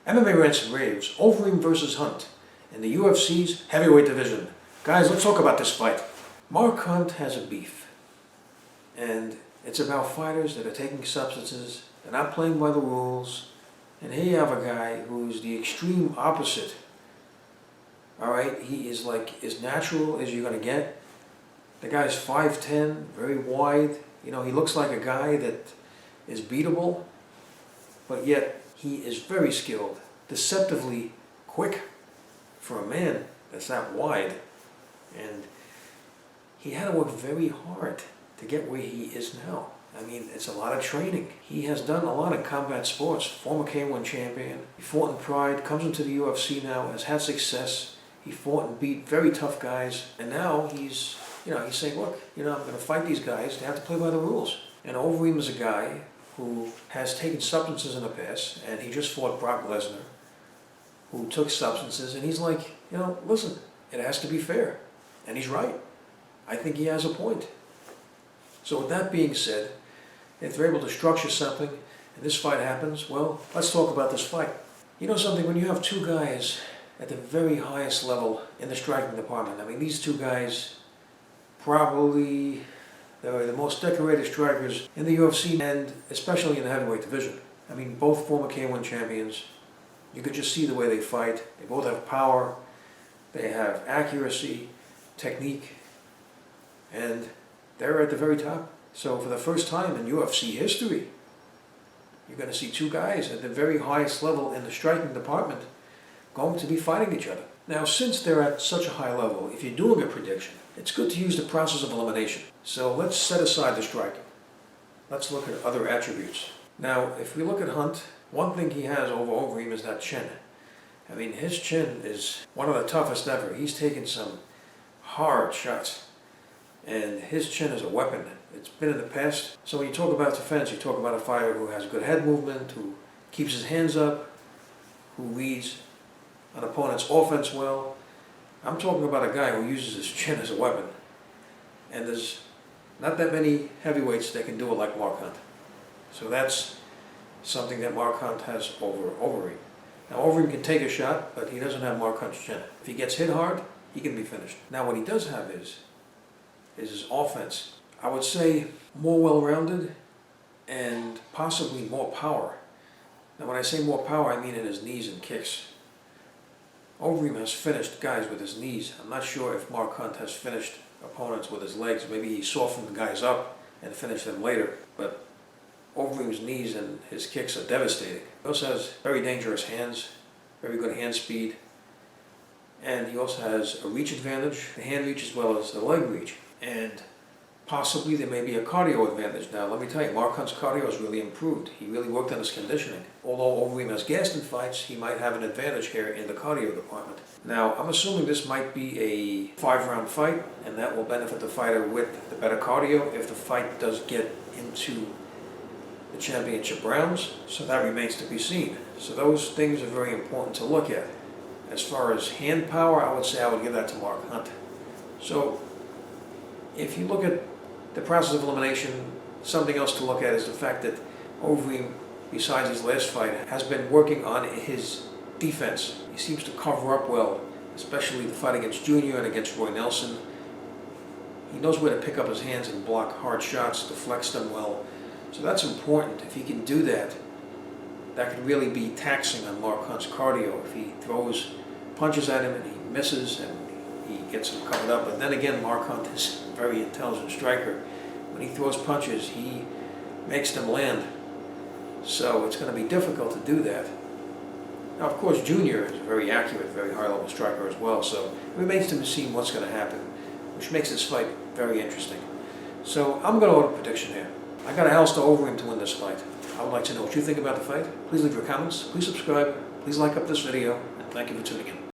MMA rants and raves, Overeem versus Hunt in the UFC's heavyweight division. Guys, let's talk about this fight. Mark Hunt has a beef, and it's about fighters that are taking substances, they're not playing by the rules, and here you have a guy who's the extreme opposite. Alright, he is like as natural as you're going to get. The guy's 5'10", very wide. You know, he looks like a guy that is beatable, but yet he is very skilled, deceptively quick for a man that's that wide. And he had to work very hard to get where he is now. I mean, it's a lot of training. He has done a lot of combat sports, former K1 champion. He fought in Pride, comes into the UFC now, has had success. He fought and beat very tough guys. And now he's saying, look, I'm going to fight these guys. They have to play by the rules. And Overeem is a guy who has taken substances in the past, and he just fought Brock Lesnar, who took substances, and he's like, listen, it has to be fair. And he's right. I think he has a point. So with that being said, if they're able to structure something, and this fight happens, well, let's talk about this fight. You know something, when you have two guys at the very highest level in the striking department, I mean, these two guys probably, they're the most decorated strikers in the UFC, and especially in the heavyweight division. I mean, both former K1 champions. You could just see the way they fight. They both have power, they have accuracy, technique, and they're at the very top. So for the first time in UFC history, you're going to see two guys at the very highest level in the striking department going to be fighting each other. Now, since they're at such a high level, if you're doing a prediction, it's good to use the process of elimination. So let's set aside the striking. Let's look at other attributes. Now, if we look at Hunt, one thing he has over Overeem is that chin. I mean, his chin is one of the toughest ever. He's taken some hard shots, and his chin is a weapon. It's been in the past. So when you talk about defense, you talk about a fighter who has good head movement, who keeps his hands up, who reads an opponent's offense well. I'm talking about a guy who uses his chin as a weapon. And there's not that many heavyweights that can do it like Mark Hunt. So that's something that Mark Hunt has over Overeem. Now, Overeem can take a shot, but he doesn't have Mark Hunt's chin. If he gets hit hard, he can be finished. Now, what he does have is his offense. I would say more well-rounded and possibly more power. Now, when I say more power, I mean in his knees and kicks. Overeem has finished guys with his knees. I'm not sure if Mark Hunt has finished opponents with his legs. Maybe he softened the guys up and finished them later. But Overeem's knees and his kicks are devastating. He also has very dangerous hands, very good hand speed. And he also has a reach advantage, the hand reach as well as the leg reach. And possibly there may be a cardio advantage. Now, let me tell you, Mark Hunt's cardio has really improved. He really worked on his conditioning. Although Overeem has gassed in fights, he might have an advantage here in the cardio department. Now, I'm assuming this might be a 5-round fight, and that will benefit the fighter with the better cardio if the fight does get into the championship rounds. So that remains to be seen. So those things are very important to look at. As far as hand power, I would say I would give that to Mark Hunt. So if you look at the process of elimination, something else to look at is the fact that Overeem, besides his last fight, has been working on his defense. He seems to cover up well, especially the fight against Junior and against Roy Nelson. He knows where to pick up his hands and block hard shots, deflects them well. So that's important. If he can do that, that could really be taxing on Mark Hunt's cardio. If he throws punches at him and he misses and he gets them covered up. But then again, Mark Hunt is a very intelligent striker. When he throws punches, he makes them land. So it's going to be difficult to do that. Now, of course, Junior is a very accurate, very high-level striker as well. So it remains to be seen what's going to happen, which makes this fight very interesting. So I'm going to order a prediction here. I got Alistair Overeem to win this fight. I would like to know what you think about the fight. Please leave your comments. Please subscribe. Please like up this video. And thank you for tuning in.